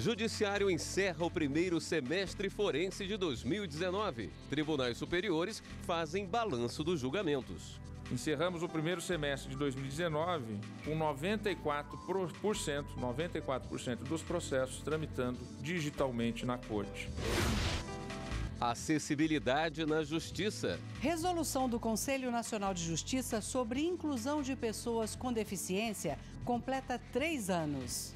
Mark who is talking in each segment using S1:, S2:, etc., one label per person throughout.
S1: Judiciário encerra o primeiro semestre forense de 2019. Tribunais superiores fazem balanço dos julgamentos.
S2: Encerramos o primeiro semestre de 2019 com 94% dos processos tramitando digitalmente na Corte.
S1: Acessibilidade na Justiça.
S3: Resolução do Conselho Nacional de Justiça sobre inclusão de pessoas com deficiência completa 3 anos.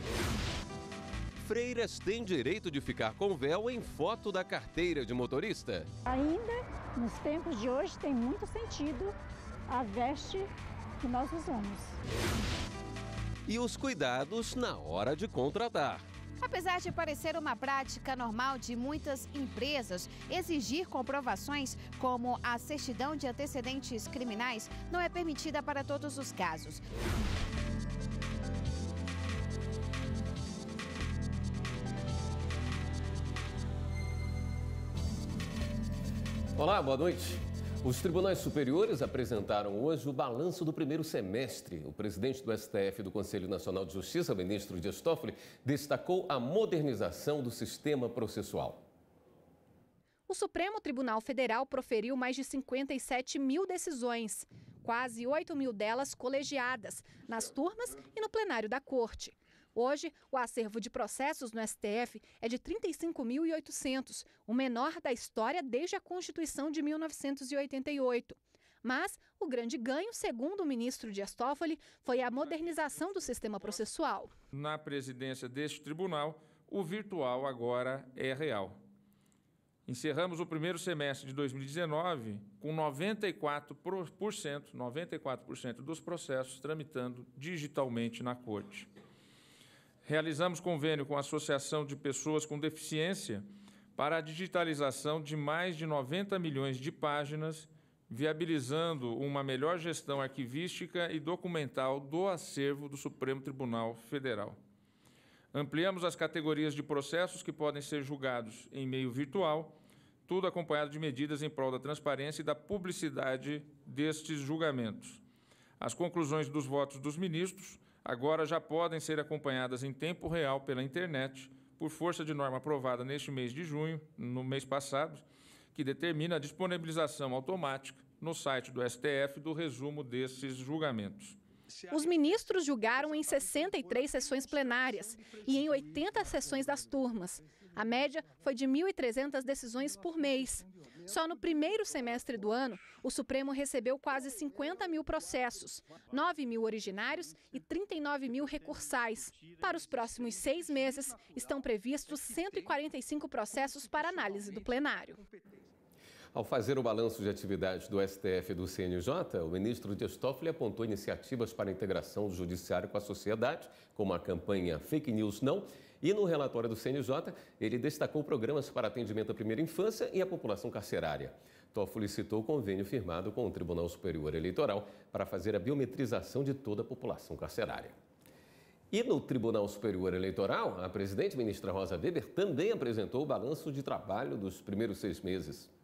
S1: Freiras têm direito de ficar com véu em foto da carteira de motorista.
S4: Ainda, nos tempos de hoje, tem muito sentido a veste que nós usamos.
S1: E os cuidados na hora de contratar.
S5: Apesar de parecer uma prática normal de muitas empresas, exigir comprovações como a certidão de antecedentes criminais não é permitida para todos os casos.
S1: Olá, boa noite. Os tribunais superiores apresentaram hoje o balanço do primeiro semestre. O presidente do STF e do Conselho Nacional de Justiça, o ministro Dias Toffoli, destacou a modernização do sistema processual.
S6: O Supremo Tribunal Federal proferiu mais de 57 mil decisões, quase 8 mil delas colegiadas, nas turmas e no plenário da Corte. Hoje, o acervo de processos no STF é de 35.800, o menor da história desde a Constituição de 1988. Mas o grande ganho, segundo o ministro Dias Toffoli, foi a modernização do sistema processual.
S2: Na presidência deste tribunal, o virtual agora é real. Encerramos o primeiro semestre de 2019 com 94% dos processos tramitando digitalmente na Corte. Realizamos convênio com a Associação de Pessoas com Deficiência para a digitalização de mais de 90 milhões de páginas, viabilizando uma melhor gestão arquivística e documental do acervo do Supremo Tribunal Federal. Ampliamos as categorias de processos que podem ser julgados em meio virtual, tudo acompanhado de medidas em prol da transparência e da publicidade destes julgamentos. As conclusões dos votos dos ministros agora já podem ser acompanhadas em tempo real pela internet, por força de norma aprovada neste mês de junho, no mês passado, que determina a disponibilização automática no site do STF do resumo desses julgamentos.
S6: Os ministros julgaram em 63 sessões plenárias e em 80 sessões das turmas. A média foi de 1.300 decisões por mês. Só no primeiro semestre do ano, o Supremo recebeu quase 50 mil processos, 9 mil originários e 39 mil recursais. Para os próximos 6 meses, estão previstos 145 processos para análise do plenário.
S1: Ao fazer o balanço de atividades do STF e do CNJ, o ministro Dias Toffoli apontou iniciativas para a integração do judiciário com a sociedade, como a campanha Fake News Não, e no relatório do CNJ, ele destacou programas para atendimento à primeira infância e à população carcerária. Toffoli citou o convênio firmado com o Tribunal Superior Eleitoral para fazer a biometrização de toda a população carcerária. E no Tribunal Superior Eleitoral, a presidente ministra Rosa Weber também apresentou o balanço de trabalho dos primeiros 6 meses.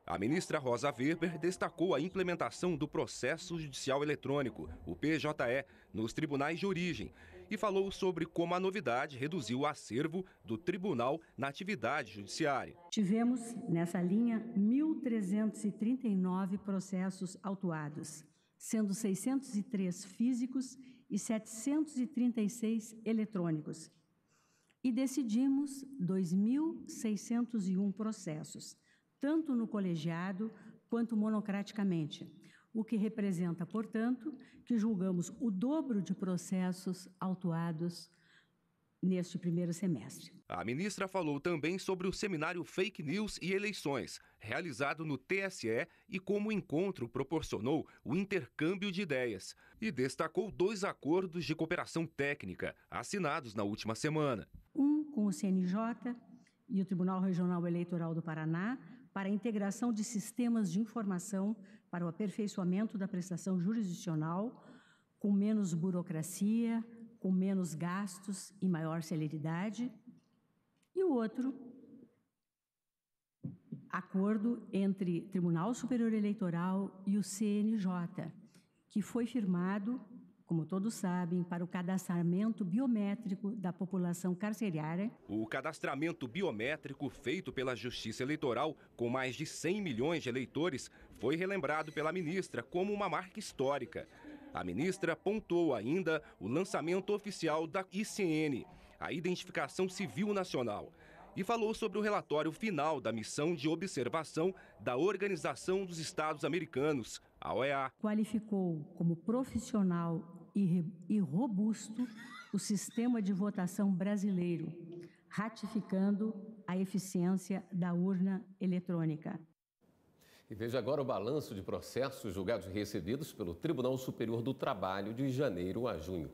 S7: A ministra Rosa Weber destacou a implementação do processo judicial eletrônico, o PJE, nos tribunais de origem e falou sobre como a novidade reduziu o acervo do tribunal na atividade judiciária.
S8: Tivemos, nessa linha, 1.339 processos autuados, sendo 603 físicos e 736 eletrônicos. E decidimos 2.601 processos, tanto no colegiado quanto monocraticamente, o que representa, portanto, que julgamos o dobro de processos autuados neste primeiro semestre.
S7: A ministra falou também sobre o seminário Fake News e Eleições, realizado no TSE, e como o encontro proporcionou o intercâmbio de ideias. E destacou 2 acordos de cooperação técnica, assinados na última semana.
S8: Um com o CNJ e o Tribunal Regional Eleitoral do Paraná, para a integração de sistemas de informação para o aperfeiçoamento da prestação jurisdicional, com menos burocracia, com menos gastos e maior celeridade. E o outro, acordo entre Tribunal Superior Eleitoral e o CNJ, que foi firmado como todos sabem, para o cadastramento biométrico da população carcerária.
S7: O cadastramento biométrico feito pela Justiça Eleitoral, com mais de 100 milhões de eleitores, foi relembrado pela ministra como uma marca histórica. A ministra pontuou ainda o lançamento oficial da ICN, a Identificação Civil Nacional, e falou sobre o relatório final da missão de observação da Organização dos Estados Americanos, a OEA.
S8: Qualificou como profissional e robusto o sistema de votação brasileiro, ratificando a eficiência da urna eletrônica.
S1: E veja agora o balanço de processos julgados e recebidos pelo Tribunal Superior do Trabalho de janeiro a junho.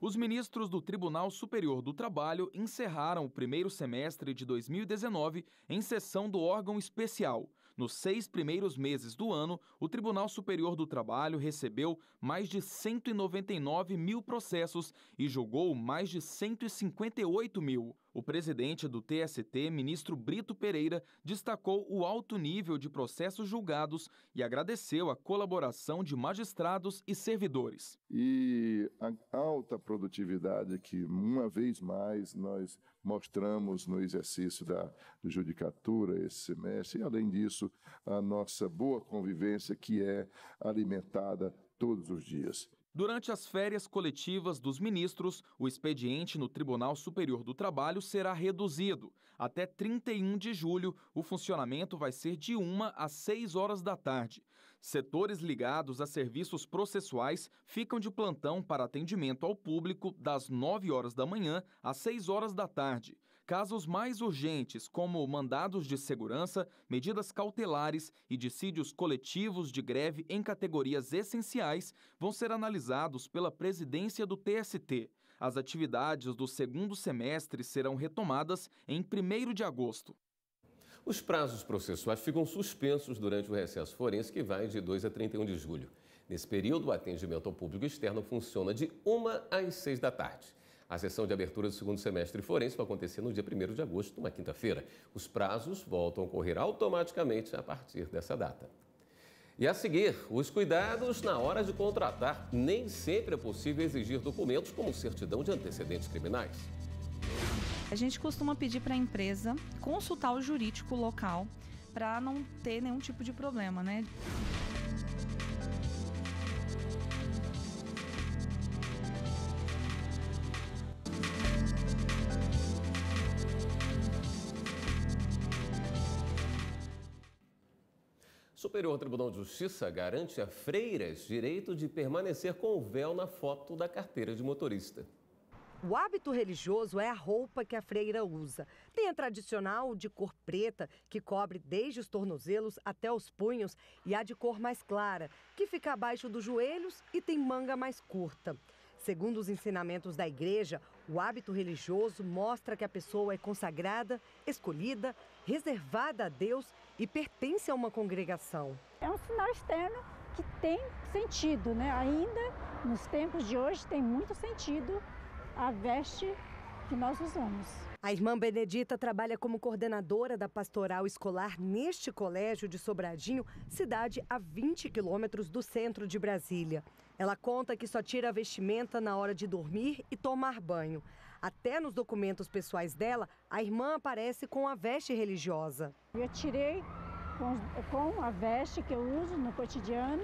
S9: Os ministros do Tribunal Superior do Trabalho encerraram o primeiro semestre de 2019 em sessão do órgão especial. Nos 6 primeiros meses do ano, o Tribunal Superior do Trabalho recebeu mais de 199 mil processos e julgou mais de 158 mil. O presidente do TST, ministro Brito Pereira, destacou o alto nível de processos julgados e agradeceu a colaboração de magistrados e servidores.
S10: E a alta produtividade que, uma vez mais, nós mostramos no exercício da judicatura esse semestre, e, além disso, a nossa boa convivência que é alimentada todos os dias.
S9: Durante as férias coletivas dos ministros, o expediente no Tribunal Superior do Trabalho será reduzido. Até 31 de julho, o funcionamento vai ser de 1 às 6 horas da tarde. Setores ligados a serviços processuais ficam de plantão para atendimento ao público das 9 horas da manhã às 6 horas da tarde. Casos mais urgentes, como mandados de segurança, medidas cautelares e dissídios coletivos de greve em categorias essenciais, vão ser analisados pela presidência do TST. As atividades do segundo semestre serão retomadas em 1º de agosto.
S1: Os prazos processuais ficam suspensos durante o recesso forense, que vai de 2 a 31 de julho. Nesse período, o atendimento ao público externo funciona de 1 às 6 da tarde. A sessão de abertura do segundo semestre forense vai acontecer no dia 1º de agosto, uma quinta-feira. Os prazos voltam a ocorrer automaticamente a partir dessa data. E a seguir, os cuidados na hora de contratar. Nem sempre é possível exigir documentos como certidão de antecedentes criminais.
S11: A gente costuma pedir para a empresa consultar o jurídico local para não ter nenhum tipo de problema, né?
S1: O Superior Tribunal de Justiça garante a freiras direito de permanecer com o véu na foto da carteira de motorista.
S12: O hábito religioso é a roupa que a freira usa. Tem a tradicional de cor preta, que cobre desde os tornozelos até os punhos, e a de cor mais clara, que fica abaixo dos joelhos e tem manga mais curta. Segundo os ensinamentos da igreja, o hábito religioso mostra que a pessoa é consagrada, escolhida, reservada a Deus e pertence a uma congregação.
S4: É um sinal externo que tem sentido, né? Ainda nos tempos de hoje tem muito sentido a veste que nós usamos.
S12: A irmã Benedita trabalha como coordenadora da pastoral escolar neste colégio de Sobradinho, cidade a 20 quilômetros do centro de Brasília. Ela conta que só tira a vestimenta na hora de dormir e tomar banho. Até nos documentos pessoais dela, a irmã aparece com a veste religiosa.
S4: Eu tirei com a veste que eu uso no cotidiano,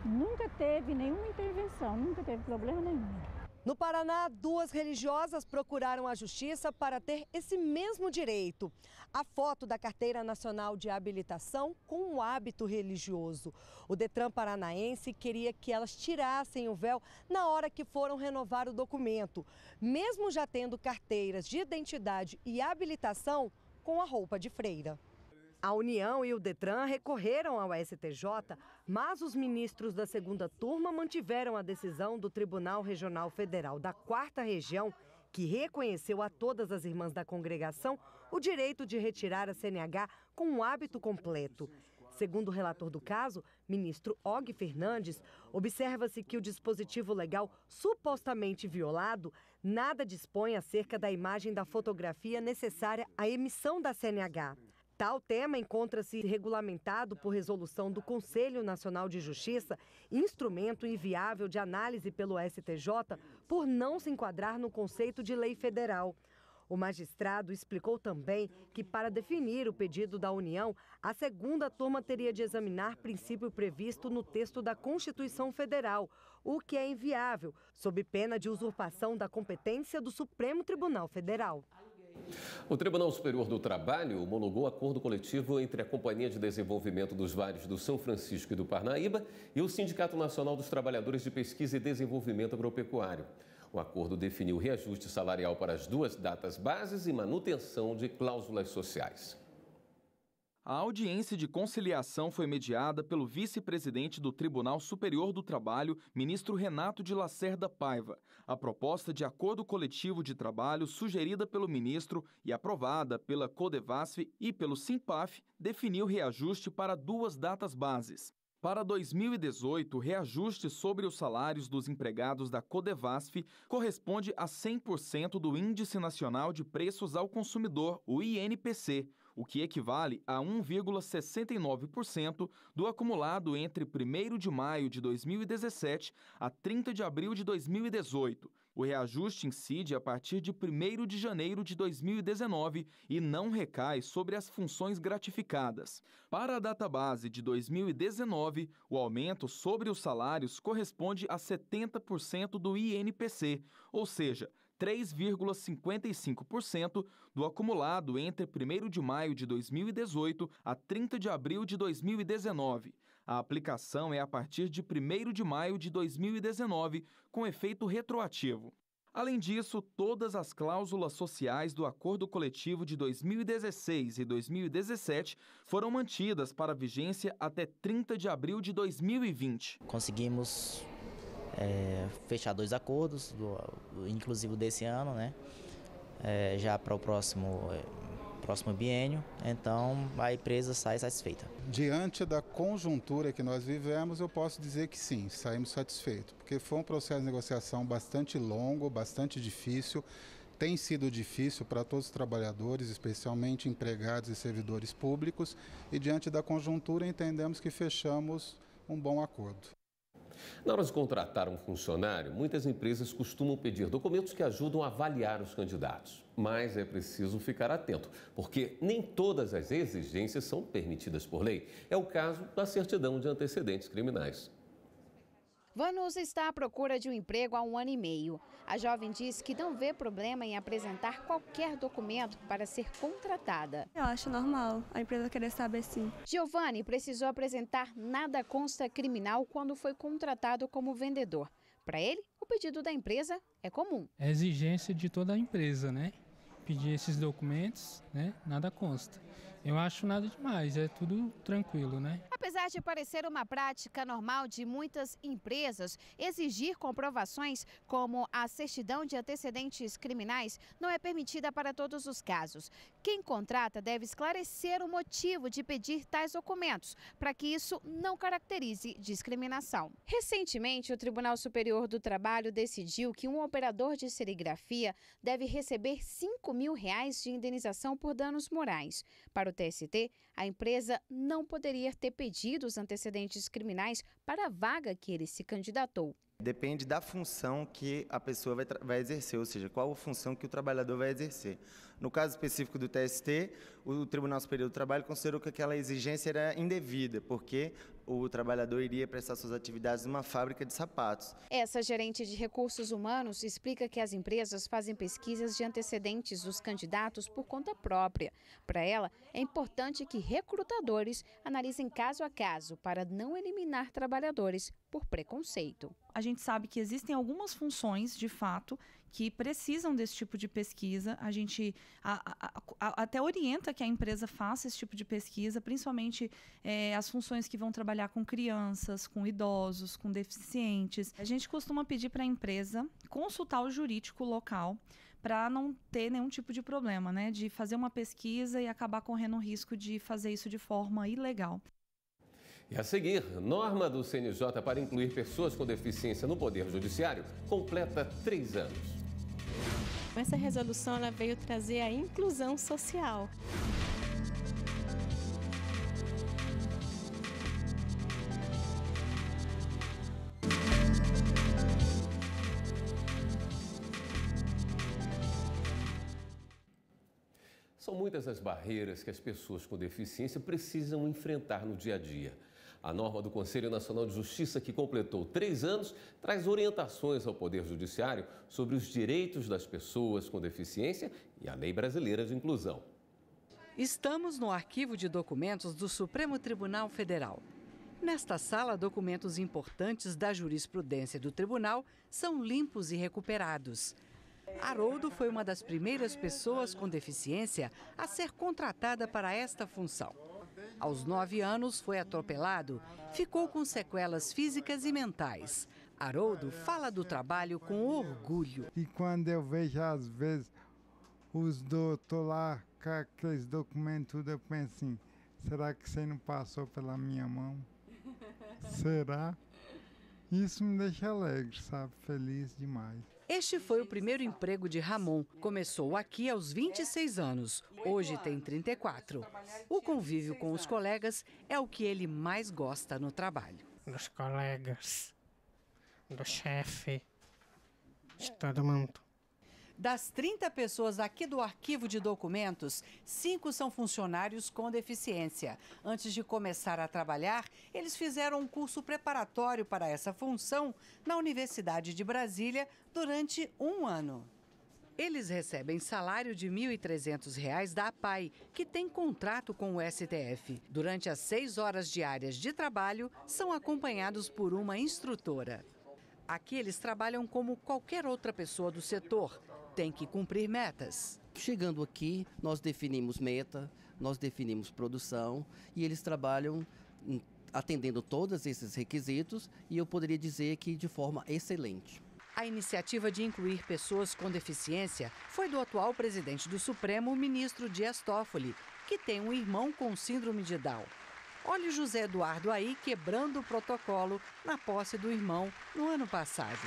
S4: nunca teve nenhuma intervenção, nunca teve problema nenhum.
S12: No Paraná, 2 religiosas procuraram a justiça para ter esse mesmo direito. A foto da Carteira Nacional de Habilitação com o hábito religioso. O Detran paranaense queria que elas tirassem o véu na hora que foram renovar o documento, mesmo já tendo carteiras de identidade e habilitação com a roupa de freira. A União e o Detran recorreram ao STJ, mas os ministros da segunda turma mantiveram a decisão do Tribunal Regional Federal da 4ª Região, que reconheceu a todas as irmãs da congregação o direito de retirar a CNH com um hábito completo. Segundo o relator do caso, ministro Og Fernandes, observa-se que o dispositivo legal supostamente violado nada dispõe acerca da imagem da fotografia necessária à emissão da CNH. Tal tema encontra-se regulamentado por resolução do Conselho Nacional de Justiça, instrumento inviável de análise pelo STJ por não se enquadrar no conceito de lei federal. O magistrado explicou também que, para definir o pedido da União, a segunda turma teria de examinar princípio previsto no texto da Constituição Federal, o que é inviável, sob pena de usurpação da competência do Supremo Tribunal Federal.
S1: O Tribunal Superior do Trabalho homologou acordo coletivo entre a Companhia de Desenvolvimento dos Vales do São Francisco e do Parnaíba e o Sindicato Nacional dos Trabalhadores de Pesquisa e Desenvolvimento Agropecuário. O acordo definiu reajuste salarial para as duas datas bases e manutenção de cláusulas sociais.
S9: A audiência de conciliação foi mediada pelo vice-presidente do Tribunal Superior do Trabalho, ministro Renato de Lacerda Paiva. A proposta de acordo coletivo de trabalho sugerida pelo ministro e aprovada pela Codevasf e pelo Simpaf definiu reajuste para duas datas bases. Para 2018, o reajuste sobre os salários dos empregados da Codevasf corresponde a 100% do Índice Nacional de Preços ao Consumidor, o INPC, o que equivale a 1,69% do acumulado entre 1º de maio de 2017 a 30 de abril de 2018. O reajuste incide a partir de 1º de janeiro de 2019 e não recai sobre as funções gratificadas. Para a database de 2019, o aumento sobre os salários corresponde a 70% do INPC, ou seja, 3,55% do acumulado entre 1º de maio de 2018 a 30 de abril de 2019. A aplicação é a partir de 1º de maio de 2019, com efeito retroativo. Além disso, todas as cláusulas sociais do Acordo Coletivo de 2016 e 2017 foram mantidas para vigência até 30 de abril de 2020.
S13: Conseguimos fechar 2 acordos, inclusive desse ano, né? Já para o próximo biênio, então a empresa sai satisfeita.
S14: Diante da conjuntura que nós vivemos, eu posso dizer que sim, saímos satisfeitos, porque foi um processo de negociação bastante longo, bastante difícil, tem sido difícil para todos os trabalhadores, especialmente empregados e servidores públicos, e diante da conjuntura entendemos que fechamos um bom acordo.
S1: Na hora de contratar um funcionário, muitas empresas costumam pedir documentos que ajudam a avaliar os candidatos. Mas é preciso ficar atento, porque nem todas as exigências são permitidas por lei. É o caso da certidão de antecedentes criminais.
S5: Vanusa está à procura de um emprego há 1 ano e meio. A jovem diz que não vê problema em apresentar qualquer documento para ser contratada.
S15: Eu acho normal a empresa querer saber sim.
S5: Giovanni precisou apresentar nada consta criminal quando foi contratado como vendedor. Para ele, o pedido da empresa é comum.
S16: É exigência de toda a empresa, né? Pedir esses documentos, né? Nada consta. Eu acho nada demais, é tudo tranquilo, né?
S5: Apesar de parecer uma prática normal de muitas empresas, exigir comprovações como a certidão de antecedentes criminais não é permitida para todos os casos. Quem contrata deve esclarecer o motivo de pedir tais documentos, para que isso não caracterize discriminação. Recentemente, o Tribunal Superior do Trabalho decidiu que um operador de serigrafia deve receber R$5.000 de indenização por danos morais. Para o TST, a empresa não poderia ter pedido os antecedentes criminais para a vaga que ele se candidatou.
S17: Depende da função que a pessoa vai exercer, ou seja, qual a função que o trabalhador vai exercer. No caso específico do TST, o Tribunal Superior do Trabalho considerou que aquela exigência era indevida, porque o trabalhador iria prestar suas atividades numa fábrica de sapatos.
S5: Essa gerente de recursos humanos explica que as empresas fazem pesquisas de antecedentes dos candidatos por conta própria. Para ela, é importante que recrutadores analisem caso a caso para não eliminar trabalhadores por preconceito.
S11: A gente sabe que existem algumas funções, de fato, que precisam desse tipo de pesquisa. A gente até orienta que a empresa faça esse tipo de pesquisa, principalmente as funções que vão trabalhar com crianças, com idosos, com deficientes. A gente costuma pedir para a empresa consultar o jurídico local para não ter nenhum tipo de problema, né? De fazer uma pesquisa e acabar correndo o risco de fazer isso de forma ilegal.
S1: E a seguir, norma do CNJ para incluir pessoas com deficiência no Poder Judiciário completa 3 anos.
S18: Essa resolução ela veio trazer a inclusão social.
S1: muitas as barreiras que as pessoas com deficiência precisam enfrentar no dia a dia. A norma do Conselho Nacional de Justiça, que completou 3 anos, traz orientações ao Poder Judiciário sobre os direitos das pessoas com deficiência e a Lei Brasileira de Inclusão.
S3: Estamos no arquivo de documentos do Supremo Tribunal Federal. Nesta sala, documentos importantes da jurisprudência do tribunal são limpos e recuperados. Haroldo foi uma das primeiras pessoas com deficiência a ser contratada para esta função. Aos 9 anos, foi atropelado, ficou com sequelas físicas e mentais. Haroldo fala do trabalho com orgulho.
S18: E quando eu vejo, às vezes, os doutores lá com aqueles documentos, eu penso assim, será que você não passou pela minha mão? Será? Isso me deixa alegre, sabe? Feliz demais.
S3: Este foi o primeiro emprego de Ramon. Começou aqui aos 26 anos. Hoje tem 34. O convívio com os colegas é o que ele mais gosta no trabalho.
S19: Dos colegas, do chefe, de todo mundo.
S3: Das 30 pessoas aqui do arquivo de documentos, 5 são funcionários com deficiência. Antes de começar a trabalhar, eles fizeram um curso preparatório para essa função na Universidade de Brasília durante 1 ano. Eles recebem salário de R$ 1.300 da APAI, que tem contrato com o STF. Durante as 6 horas diárias de trabalho, são acompanhados por uma instrutora. Aqui eles trabalham como qualquer outra pessoa do setor. Tem que cumprir metas.
S20: Chegando aqui, nós definimos meta, nós definimos produção e eles trabalham atendendo todos esses requisitos e eu poderia dizer que de forma excelente.
S3: A iniciativa de incluir pessoas com deficiência foi do atual presidente do Supremo, o ministro Dias Toffoli, que tem um irmão com síndrome de Down. Olha o José Eduardo aí quebrando o protocolo na posse do irmão no ano passado.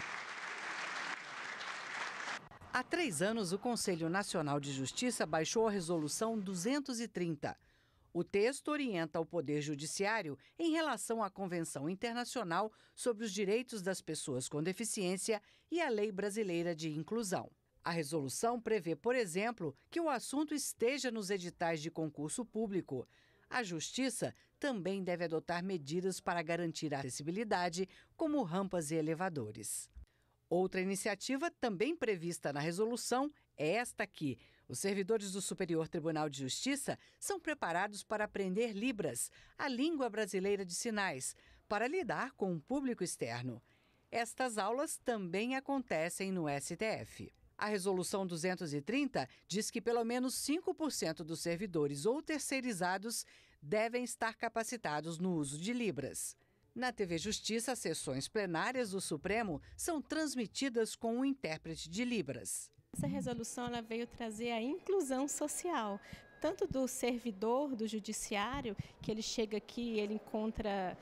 S3: Há 3 anos, o Conselho Nacional de Justiça baixou a Resolução 230. O texto orienta o Poder Judiciário em relação à Convenção Internacional sobre os Direitos das Pessoas com Deficiência e a Lei Brasileira de Inclusão. A resolução prevê, por exemplo, que o assunto esteja nos editais de concurso público. A Justiça também deve adotar medidas para garantir a acessibilidade, como rampas e elevadores. Outra iniciativa também prevista na resolução é esta aqui. Os servidores do Superior Tribunal de Justiça são preparados para aprender Libras, a língua brasileira de sinais, para lidar com o público externo. Estas aulas também acontecem no STF. A Resolução 230 diz que pelo menos 5% dos servidores ou terceirizados devem estar capacitados no uso de Libras. Na TV Justiça, as sessões plenárias do Supremo são transmitidas com um intérprete de Libras.
S21: Essa resolução ela veio trazer a inclusão social, tanto do servidor do judiciário, que ele chega aqui e ele encontra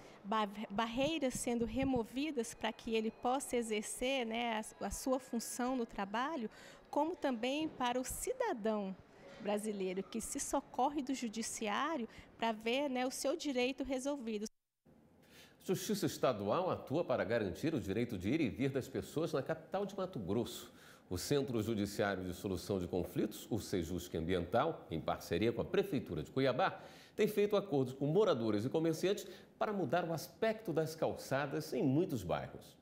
S21: barreiras sendo removidas para que ele possa exercer, né, a sua função no trabalho, como também para o cidadão brasileiro que se socorre do judiciário para ver, né, o seu direito resolvido.
S1: Justiça Estadual atua para garantir o direito de ir e vir das pessoas na capital de Mato Grosso. O Centro Judiciário de Solução de Conflitos, o Sejusc Ambiental, em parceria com a Prefeitura de Cuiabá, tem feito acordos com moradores e comerciantes para mudar o aspecto das calçadas em muitos bairros.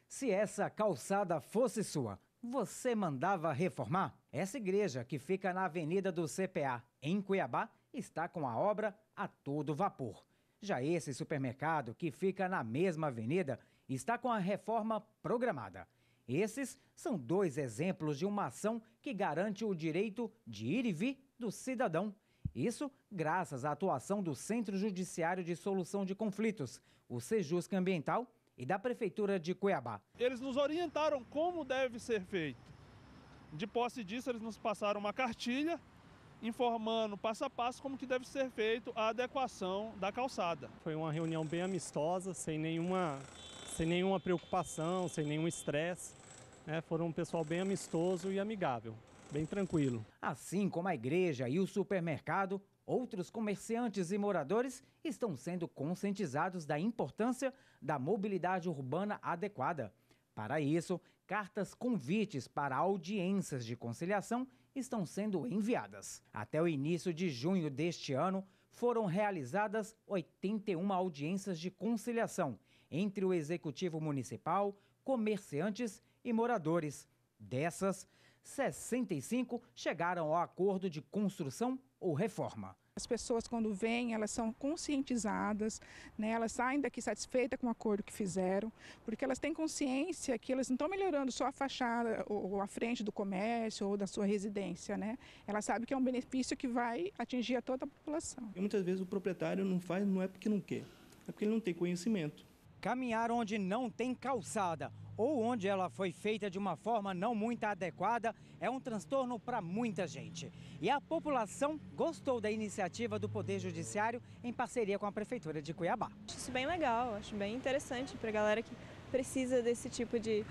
S22: Se essa calçada fosse sua, você mandava reformar? Essa igreja, que fica na Avenida do CPA, em Cuiabá, está com a obra a todo vapor. Já esse supermercado, que fica na mesma avenida, está com a reforma programada. Esses são 2 exemplos de uma ação que garante o direito de ir e vir do cidadão. Isso graças à atuação do Centro Judiciário de Solução de Conflitos, o Sejusc Ambiental, e da Prefeitura de Cuiabá.
S23: Eles nos orientaram como deve ser feito. De posse disso, eles nos passaram uma cartilha informando passo a passo como que deve ser feito a adequação da calçada.
S24: Foi uma reunião bem amistosa, sem nenhuma preocupação, sem nenhum estresse. Foram um pessoal bem amistoso e amigável, bem tranquilo.
S22: Assim como a igreja e o supermercado, outros comerciantes e moradores estão sendo conscientizados da importância da mobilidade urbana adequada. Para isso, cartas convites para audiências de conciliação estão sendo enviadas. Até o início de junho deste ano, foram realizadas 81 audiências de conciliação entre o Executivo Municipal, comerciantes e moradores. Dessas, 65 chegaram ao acordo de construção ou reforma.
S2: As pessoas, quando vêm, elas são conscientizadas, né? Elas saem daqui satisfeitas com o acordo que fizeram, porque elas têm consciência que elas não estão melhorando só a fachada ou a frente do comércio ou da sua residência, né? Elas sabem que é um benefício que vai atingir a toda a população.
S6: E muitas vezes o proprietário não faz, não é porque não quer, é porque ele não tem conhecimento.
S22: Caminhar onde não tem calçada ou onde ela foi feita de uma forma não muito adequada é um transtorno para muita gente. E a população gostou da iniciativa do Poder Judiciário em parceria com a Prefeitura de Cuiabá.
S15: Acho isso bem legal, acho bem interessante para a galera que precisa desse tipo de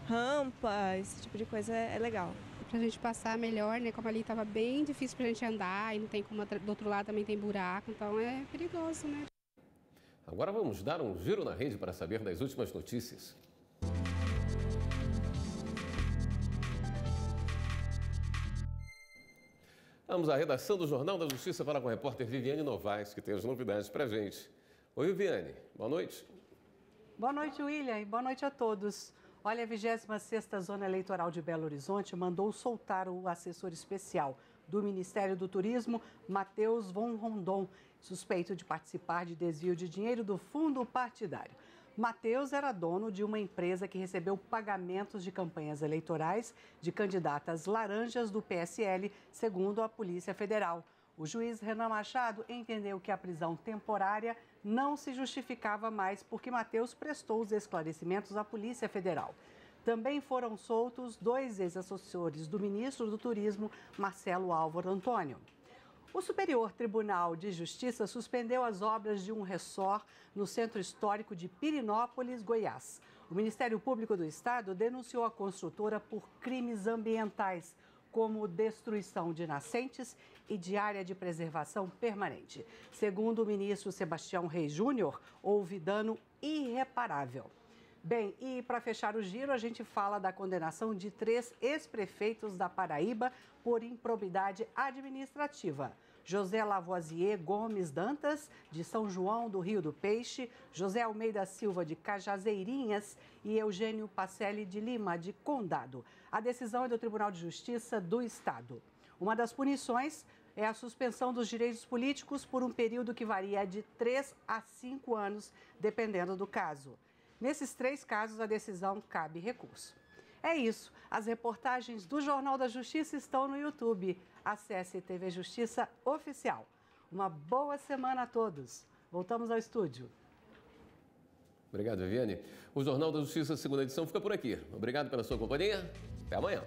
S15: rampa, esse tipo de coisa é legal.
S7: Para a gente passar melhor, né? Como ali estava bem difícil para a gente andar e não tem como, do outro lado também tem buraco, então é perigoso, né?
S1: Agora vamos dar um giro na rede para saber das últimas notícias. Vamos à redação do Jornal da Justiça falar com a repórter Viviane Novaes, que tem as novidades para a gente. Oi, Viviane, boa noite.
S3: Boa noite, William, e boa noite a todos. Olha, a 26ª Zona Eleitoral de Belo Horizonte mandou soltar o assessor especial do Ministério do Turismo, Matheus von Rondon, suspeito de participar de desvio de dinheiro do fundo partidário. Matheus era dono de uma empresa que recebeu pagamentos de campanhas eleitorais de candidatas laranjas do PSL, segundo a Polícia Federal. O juiz Renan Machado entendeu que a prisão temporária não se justificava mais porque Matheus prestou os esclarecimentos à Polícia Federal. Também foram soltos 2 ex-assessores do ministro do Turismo, Marcelo Álvaro Antônio. O Superior Tribunal de Justiça suspendeu as obras de um resort no Centro Histórico de Pirinópolis, Goiás. O Ministério Público do Estado denunciou a construtora por crimes ambientais, como destruição de nascentes e de área de preservação permanente. Segundo o ministro Sebastião Reis Júnior, houve dano irreparável. Bem, e para fechar o giro, a gente fala da condenação de 3 ex-prefeitos da Paraíba por improbidade administrativa. José Lavoisier Gomes Dantas, de São João do Rio do Peixe, José Almeida Silva, de Cajazeirinhas e Eugênio Pacelli de Lima, de Condado. A decisão é do Tribunal de Justiça do Estado. Uma das punições é a suspensão dos direitos políticos por um período que varia de 3 a 5 anos, dependendo do caso. Nesses 3 casos, a decisão cabe recurso. É isso. As reportagens do Jornal da Justiça estão no YouTube. Acesse TV Justiça Oficial. Uma boa semana a todos. Voltamos ao estúdio.
S1: Obrigado, Viviane. O Jornal da Justiça, segunda edição, fica por aqui. Obrigado pela sua companhia. Até amanhã.